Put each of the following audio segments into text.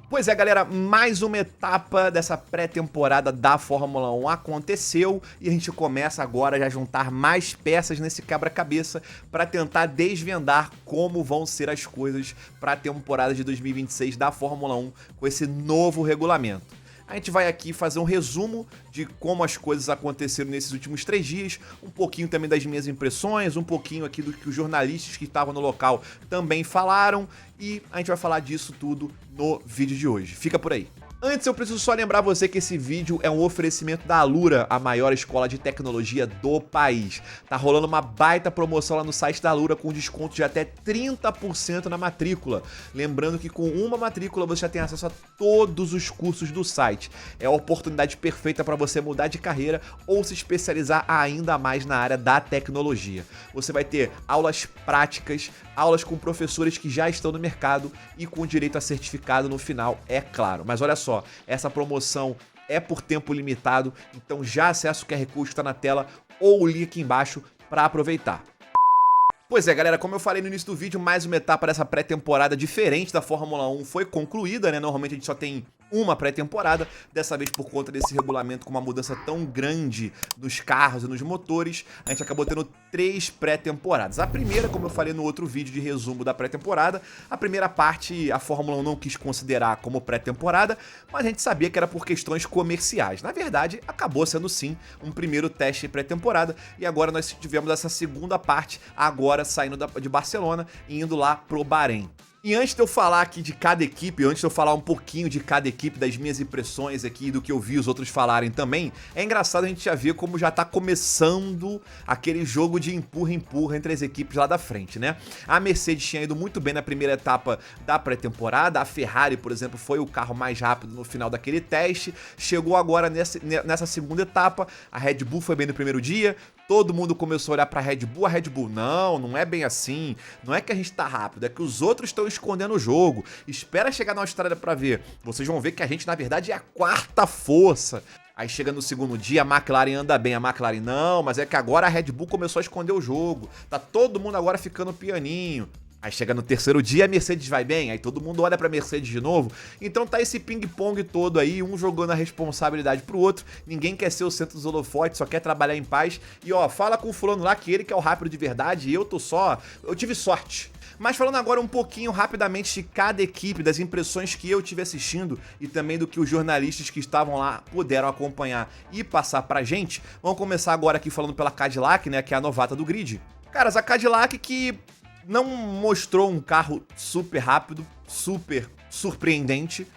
Pois é, galera, mais uma etapa dessa pré-temporada da Fórmula 1 aconteceu e a gente começa agora já a juntar mais peças nesse quebra-cabeça para tentar desvendar como vão ser as coisas para a temporada de 2026 da Fórmula 1 com esse novo regulamento. A gente vai aqui fazer um resumo de como as coisas aconteceram nesses últimos 3 dias, um pouquinho também das minhas impressões, um pouquinho aqui do que os jornalistas que estavam no local também falaram e a gente vai falar disso tudo no vídeo de hoje. Fica por aí. Antes eu preciso só lembrar você que esse vídeo é um oferecimento da Alura, a maior escola de tecnologia do país. Tá rolando uma baita promoção lá no site da Alura com desconto de até 30% na matrícula. Lembrando que com uma matrícula você já tem acesso a todos os cursos do site. É a oportunidade perfeita para você mudar de carreira ou se especializar ainda mais na área da tecnologia. Você vai ter aulas práticas, aulas com professores que já estão no mercado e com direito a certificado no final, é claro. Mas olha só, essa promoção é por tempo limitado, então já acessa o QR Code que está na tela ou o link aqui embaixo para aproveitar. Pois é, galera, como eu falei no início do vídeo, mais uma etapa dessa pré-temporada diferente da Fórmula 1 foi concluída, né? Normalmente a gente só tem uma pré-temporada, dessa vez por conta desse regulamento com uma mudança tão grande nos carros e nos motores, a gente acabou tendo 3 pré-temporadas. A primeira, como eu falei no outro vídeo de resumo da pré-temporada, a primeira parte a Fórmula 1 não quis considerar como pré-temporada, mas a gente sabia que era por questões comerciais. Na verdade, acabou sendo sim um primeiro teste pré-temporada e agora nós tivemos essa segunda parte, agora saindo de Barcelona e indo lá pro Bahrein. E antes de eu falar aqui de cada equipe, antes de eu falar um pouquinho de cada equipe, das minhas impressões aqui, do que eu vi os outros falarem também, é engraçado a gente já ver como já tá começando aquele jogo de empurra-empurra entre as equipes lá da frente, né? A Mercedes tinha ido muito bem na primeira etapa da pré-temporada, a Ferrari, por exemplo, foi o carro mais rápido no final daquele teste, chegou agora nessa segunda etapa, a Red Bull foi bem no primeiro dia, todo mundo começou a olhar pra Red Bull, a Red Bull, não é bem assim, não é que a gente tá rápido, é que os outros estão escondendo o jogo, espera chegar na Austrália pra ver, vocês vão ver que a gente na verdade é a quarta força. Aí chega no segundo dia, a McLaren anda bem, a McLaren não, mas é que agora a Red Bull começou a esconder o jogo, tá todo mundo agora ficando pianinho. Aí chega no terceiro dia, a Mercedes vai bem, aí todo mundo olha pra Mercedes de novo. Então tá esse ping-pong todo aí, um jogando a responsabilidade pro outro. Ninguém quer ser o centro dos holofotes, só quer trabalhar em paz. E ó, fala com o fulano lá que ele que é o rápido de verdade e eu tive sorte. Mas falando agora um pouquinho rapidamente de cada equipe, das impressões que eu tive assistindo e também do que os jornalistas que estavam lá puderam acompanhar e passar pra gente. Vamos começar agora aqui falando pela Cadillac, né, que é a novata do grid. Caras, a Cadillac que não mostrou um carro super rápido, super surpreendente.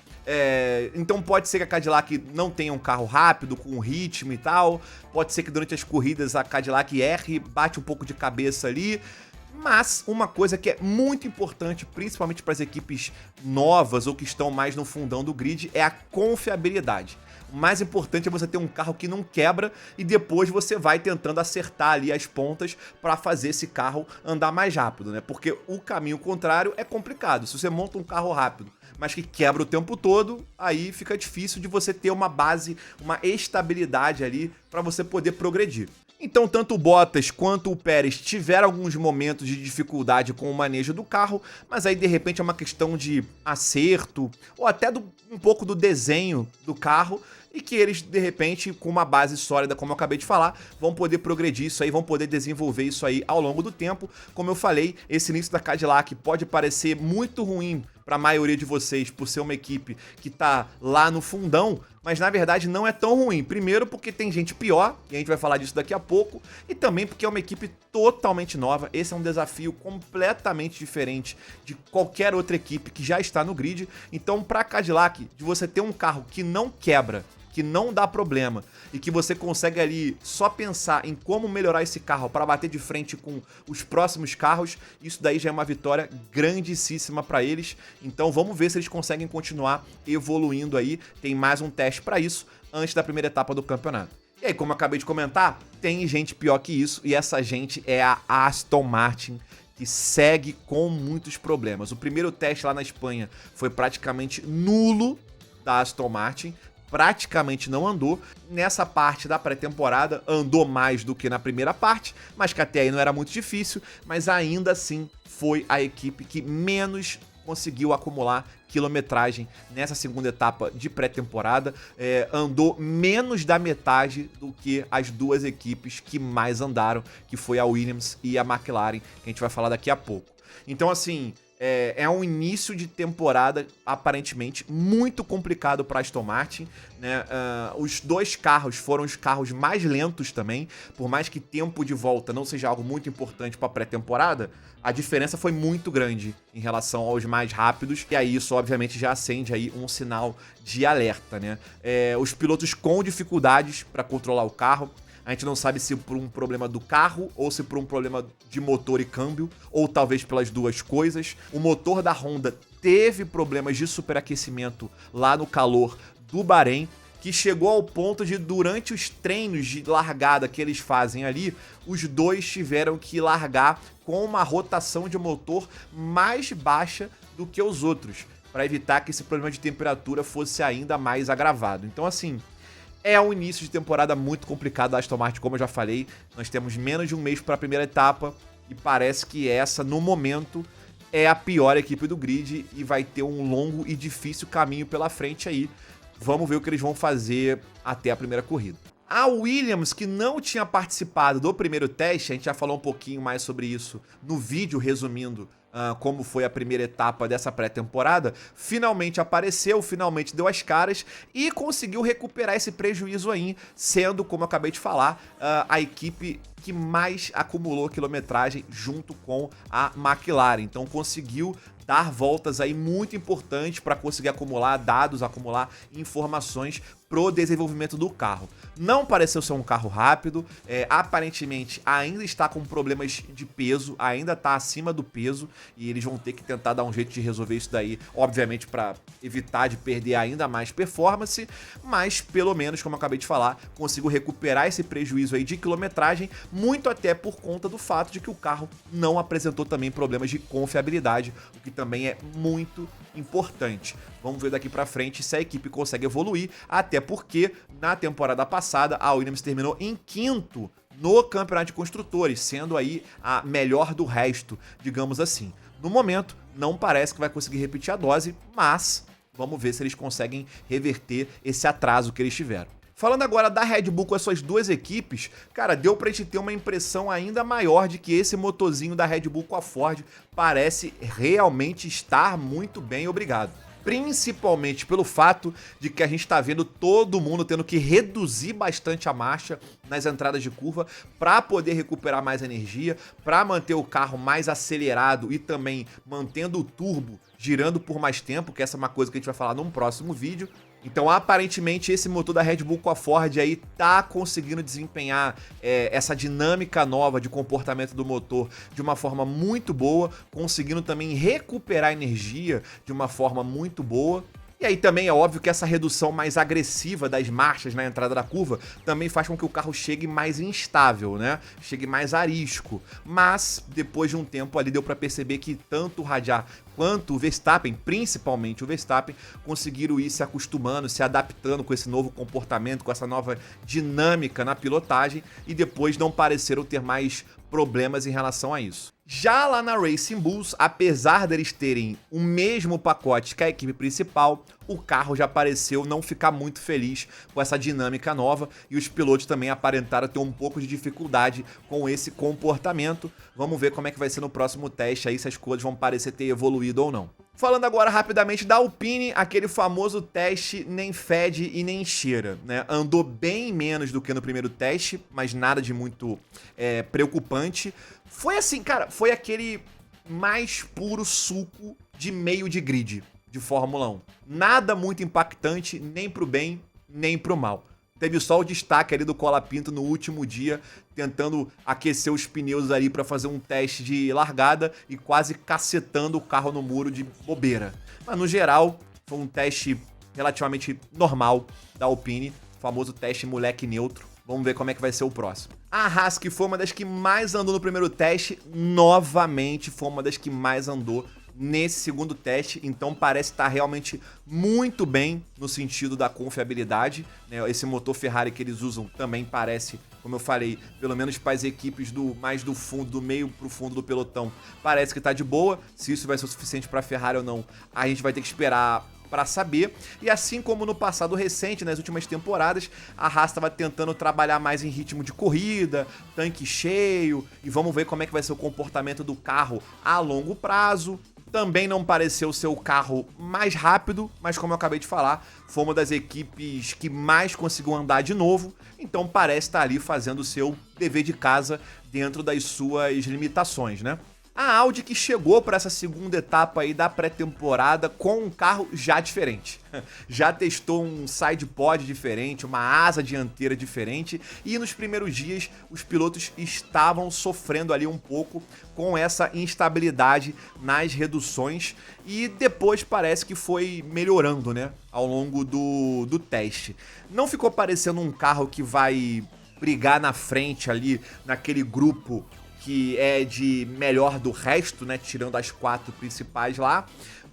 Então pode ser que a Cadillac não tenha um carro rápido, com ritmo e tal. Pode ser que durante as corridas a Cadillac erre, bate um pouco de cabeça ali. Mas uma coisa que é muito importante, principalmente para as equipes novas ou que estão mais no fundão do grid, é a confiabilidade. O mais importante é você ter um carro que não quebra e depois você vai tentando acertar ali as pontas para fazer esse carro andar mais rápido, né? Porque o caminho contrário é complicado. Se você monta um carro rápido, mas que quebra o tempo todo, aí fica difícil de você ter uma base, uma estabilidade ali para você poder progredir. Então, tanto o Bottas quanto o Pérez tiveram alguns momentos de dificuldade com o manejo do carro, mas aí de repente é uma questão de acerto ou até um pouco do desenho do carro e que eles, de repente, com uma base sólida, como eu acabei de falar, vão poder progredir isso aí, vão poder desenvolver isso aí ao longo do tempo. Como eu falei, esse início da Cadillac pode parecer muito ruim para a maioria de vocês por ser uma equipe que tá lá no fundão, mas na verdade não é tão ruim. Primeiro porque tem gente pior, e a gente vai falar disso daqui a pouco, e também porque é uma equipe totalmente nova. Esse é um desafio completamente diferente de qualquer outra equipe que já está no grid. Então, para a Cadillac, de você ter um carro que não quebra, que não dá problema e que você consegue ali só pensar em como melhorar esse carro para bater de frente com os próximos carros, isso daí já é uma vitória grandíssima para eles. Então vamos ver se eles conseguem continuar evoluindo aí. Tem mais um teste para isso antes da primeira etapa do campeonato. E aí, como eu acabei de comentar, tem gente pior que isso e essa gente é a Aston Martin, que segue com muitos problemas. O primeiro teste lá na Espanha foi praticamente nulo da Aston Martin, praticamente não andou. Nessa parte da pré-temporada andou mais do que na primeira parte, mas que até aí não era muito difícil, mas ainda assim foi a equipe que menos conseguiu acumular quilometragem nessa segunda etapa de pré-temporada, andou menos da metade do que as duas equipes que mais andaram, que foi a Williams e a McLaren, que a gente vai falar daqui a pouco. Então, assim, é um início de temporada aparentemente muito complicado para Aston Martin, né? Os dois carros foram os carros mais lentos também, por mais que tempo de volta não seja algo muito importante para a pré-temporada, a diferença foi muito grande em relação aos mais rápidos, e aí isso obviamente já acende aí um sinal de alerta, né? Os pilotos com dificuldades para controlar o carro. A gente não sabe se por um problema do carro ou se por um problema de motor e câmbio, ou talvez pelas duas coisas. O motor da Honda teve problemas de superaquecimento lá no calor do Bahrein, que chegou ao ponto de, durante os treinos de largada que eles fazem ali, os dois tiveram que largar com uma rotação de motor mais baixa do que os outros, para evitar que esse problema de temperatura fosse ainda mais agravado. Então, assim, é um início de temporada muito complicado da Aston Martin, como eu já falei. Nós temos menos de um mês para a primeira etapa e parece que essa, no momento, é a pior equipe do grid e vai ter um longo e difícil caminho pela frente aí. Vamos ver o que eles vão fazer até a primeira corrida. A Williams, que não tinha participado do primeiro teste, a gente já falou um pouquinho mais sobre isso no vídeo resumindo como foi a primeira etapa dessa pré-temporada, finalmente apareceu, finalmente deu as caras e conseguiu recuperar esse prejuízo aí, sendo, como eu acabei de falar, a equipe que mais acumulou quilometragem junto com a McLaren. Então conseguiu dar voltas aí muito importantes para conseguir acumular dados, acumular informações pro desenvolvimento do carro. Não pareceu ser um carro rápido, aparentemente ainda está com problemas de peso, ainda está acima do peso e eles vão ter que tentar dar um jeito de resolver isso daí, obviamente para evitar de perder ainda mais performance, mas pelo menos, como eu acabei de falar, consigo recuperar esse prejuízo aí de quilometragem, muito até por conta do fato de que o carro não apresentou também problemas de confiabilidade, o que também é muito importante. Vamos ver daqui pra frente se a equipe consegue evoluir, até porque na temporada passada a Williams terminou em quinto no campeonato de construtores, sendo aí a melhor do resto, digamos assim. No momento, não parece que vai conseguir repetir a dose, mas vamos ver se eles conseguem reverter esse atraso que eles tiveram. Falando agora da Red Bull com as suas duas equipes, cara, deu pra gente ter uma impressão ainda maior de que esse motorzinho da Red Bull com a Ford parece realmente estar muito bem, obrigado. Principalmente pelo fato de que a gente tá vendo todo mundo tendo que reduzir bastante a marcha nas entradas de curva para poder recuperar mais energia, para manter o carro mais acelerado e também mantendo o turbo girando por mais tempo, que essa é uma coisa que a gente vai falar num próximo vídeo. Então, aparentemente, esse motor da Red Bull com a Ford aí tá conseguindo desempenhar essa dinâmica nova de comportamento do motor de uma forma muito boa, conseguindo também recuperar energia de uma forma muito boa. E aí também é óbvio que essa redução mais agressiva das marchas na entrada da curva também faz com que o carro chegue mais instável, né? Chegue mais arisco. Mas depois de um tempo ali deu para perceber que tanto o Radiar quanto o Verstappen, principalmente o Verstappen, conseguiram ir se acostumando, se adaptando com esse novo comportamento, com essa nova dinâmica na pilotagem e depois não pareceram ter mais problemas em relação a isso. Já lá na Racing Bulls, apesar deles terem o mesmo pacote que a equipe principal, o carro já pareceu não ficar muito feliz com essa dinâmica nova e os pilotos também aparentaram ter um pouco de dificuldade com esse comportamento. Vamos ver como é que vai ser no próximo teste aí, se as coisas vão parecer ter evoluído ou não. Falando agora rapidamente da Alpine, aquele famoso teste nem fede e nem cheira, né? Andou bem menos do que no primeiro teste, mas nada de muito preocupante. Foi assim, cara, foi aquele mais puro suco de meio de grid de Fórmula 1. Nada muito impactante, nem pro bem, nem pro mal. Teve só o destaque ali do Colapinto no último dia, tentando aquecer os pneus ali para fazer um teste de largada e quase cacetando o carro no muro de bobeira. Mas no geral, foi um teste relativamente normal da Alpine, o famoso teste moleque neutro. Vamos ver como é que vai ser o próximo. A Haas, que foi uma das que mais andou no primeiro teste, novamente foi uma das que mais andou nesse segundo teste, então parece estar realmente muito bem no sentido da confiabilidade, né? Esse motor Ferrari que eles usam também parece, como eu falei, pelo menos para as equipes mais do fundo, do meio pro fundo do pelotão, parece que tá de boa. Se isso vai ser o suficiente para a Ferrari ou não, a gente vai ter que esperar para saber. E assim como no passado recente, nas últimas temporadas, a Haas estava tentando trabalhar mais em ritmo de corrida, tanque cheio, e vamos ver como é que vai ser o comportamento do carro a longo prazo. Também não pareceu ser o carro mais rápido, mas como eu acabei de falar, foi uma das equipes que mais conseguiu andar de novo, então parece estar ali fazendo o seu dever de casa dentro das suas limitações, né? A Audi que chegou para essa segunda etapa aí da pré-temporada com um carro já diferente. Já testou um side pod diferente, uma asa dianteira diferente, e nos primeiros dias os pilotos estavam sofrendo ali um pouco com essa instabilidade nas reduções, e depois parece que foi melhorando, né, ao longo do teste. Não ficou parecendo um carro que vai brigar na frente ali naquele grupo que é de melhor do resto, né, tirando as 4 principais lá,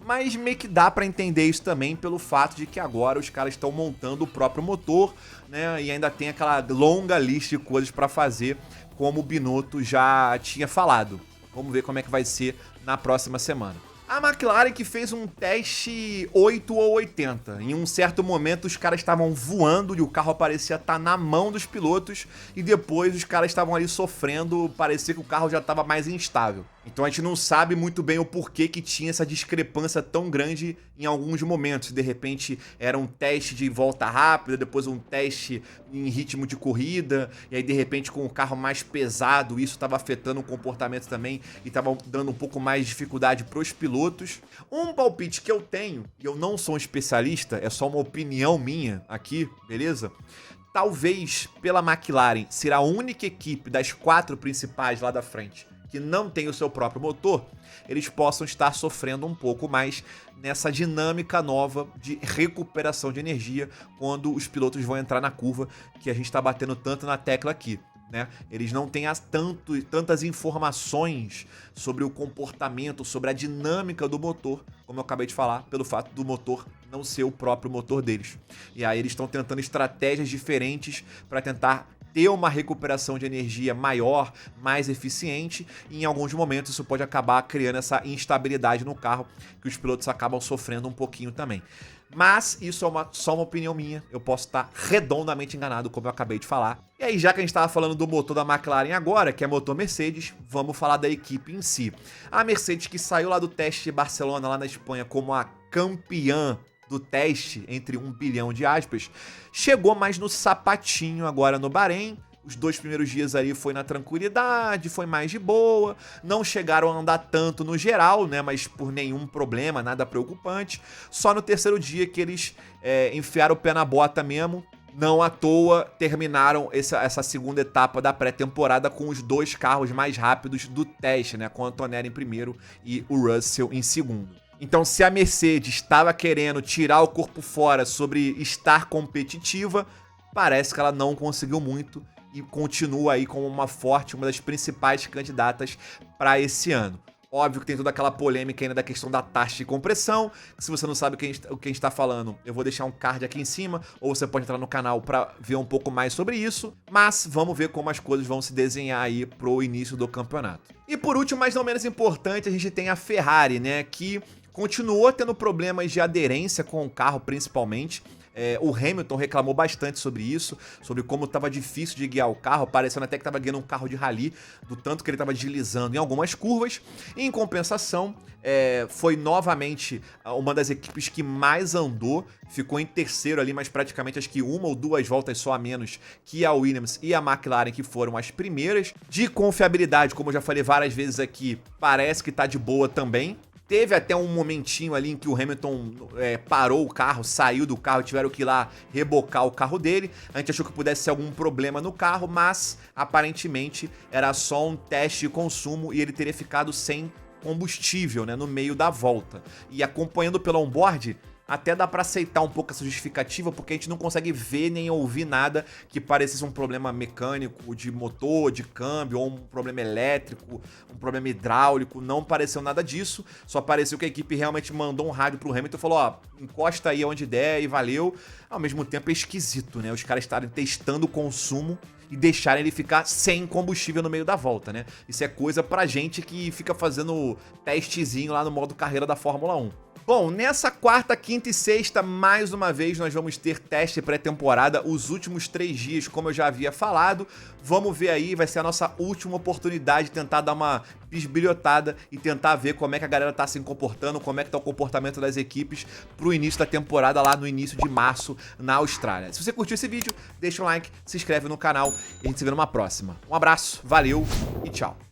mas meio que dá pra entender isso também pelo fato de que agora os caras estão montando o próprio motor, né, e ainda tem aquela longa lista de coisas pra fazer, como o Binotto já tinha falado. Vamos ver como é que vai ser na próxima semana. A McLaren que fez um teste 8 ou 80. Em um certo momento os caras estavam voando e o carro parecia estar na mão dos pilotos, e depois os caras estavam ali sofrendo, parecia que o carro já estava mais instável. Então a gente não sabe muito bem o porquê que tinha essa discrepância tão grande em alguns momentos. De repente era um teste de volta rápida, depois um teste em ritmo de corrida, e aí de repente com o carro mais pesado isso estava afetando o comportamento também e estava dando um pouco mais de dificuldade para os pilotos. Um palpite que eu tenho, e eu não sou um especialista, é só uma opinião minha aqui, beleza? Talvez pela McLaren ser a única equipe das 4 principais lá da frente que não tem o seu próprio motor, eles possam estar sofrendo um pouco mais nessa dinâmica nova de recuperação de energia quando os pilotos vão entrar na curva, que a gente está batendo tanto na tecla aqui, né? Eles não têm tantas informações sobre o comportamento, sobre a dinâmica do motor, como eu acabei de falar, pelo fato do motor não ser o próprio motor deles. E aí eles estão tentando estratégias diferentes para tentar ter uma recuperação de energia maior, mais eficiente, e em alguns momentos isso pode acabar criando essa instabilidade no carro, que os pilotos acabam sofrendo um pouquinho também. Mas isso é só uma opinião minha, eu posso estar redondamente enganado, como eu acabei de falar. E aí, já que a gente estava falando do motor da McLaren agora, que é motor Mercedes, vamos falar da equipe em si. A Mercedes, que saiu lá do teste de Barcelona, lá na Espanha, como a campeã do teste, entre 1 bilhão de aspas, chegou mais no sapatinho agora no Bahrein. Os 2 primeiros dias ali foi na tranquilidade, foi mais de boa, não chegaram a andar tanto no geral, né, mas por nenhum problema, nada preocupante. Só no terceiro dia que eles enfiaram o pé na bota mesmo. Não à toa terminaram essa segunda etapa da pré-temporada com os 2 carros mais rápidos do teste, né, com o Antonelli em primeiro e o Russell em segundo. Então, se a Mercedes estava querendo tirar o corpo fora sobre estar competitiva, parece que ela não conseguiu muito e continua aí como uma das principais candidatas para esse ano. Óbvio que tem toda aquela polêmica ainda da questão da taxa de compressão, que se você não sabe o que a gente está falando, eu vou deixar um card aqui em cima, ou você pode entrar no canal para ver um pouco mais sobre isso, mas vamos ver como as coisas vão se desenhar aí pro início do campeonato. E por último, mas não menos importante, a gente tem a Ferrari, né, que continuou tendo problemas de aderência com o carro, principalmente. O Hamilton reclamou bastante sobre isso, sobre como estava difícil de guiar o carro, parecendo até que estava guiando um carro de rally, do tanto que ele estava deslizando em algumas curvas. E, em compensação, foi novamente uma das equipes que mais andou, ficou em terceiro ali, mas praticamente acho que 1 ou 2 voltas só a menos que a Williams e a McLaren, que foram as primeiras. De confiabilidade, como eu já falei várias vezes aqui, parece que está de boa também. Teve até um momentinho ali em que o Hamilton parou o carro, saiu do carro, tiveram que ir lá rebocar o carro dele. A gente achou que pudesse ser algum problema no carro, mas aparentemente era só um teste de consumo e ele teria ficado sem combustível, né, no meio da volta. E acompanhando pelo onboard, até dá pra aceitar um pouco essa justificativa, porque a gente não consegue ver nem ouvir nada que parecesse um problema mecânico de motor, de câmbio, ou um problema elétrico, um problema hidráulico. Não pareceu nada disso, só pareceu que a equipe realmente mandou um rádio pro Hamilton e falou, ó, encosta aí onde der e valeu. Ao mesmo tempo é esquisito, né? Os caras estarem testando o consumo e deixarem ele ficar sem combustível no meio da volta, né? Isso é coisa pra gente que fica fazendo testezinho lá no modo carreira da Fórmula 1. Bom, nessa quarta, quinta e sexta, mais uma vez, nós vamos ter teste pré-temporada, os últimos 3 dias, como eu já havia falado. Vamos ver aí, vai ser a nossa última oportunidade de tentar dar uma bisbilhotada e tentar ver como é que a galera tá se comportando, como é que tá o comportamento das equipes pro início da temporada lá no início de março na Austrália. Se você curtiu esse vídeo, deixa um like, se inscreve no canal e a gente se vê numa próxima. Um abraço, valeu e tchau!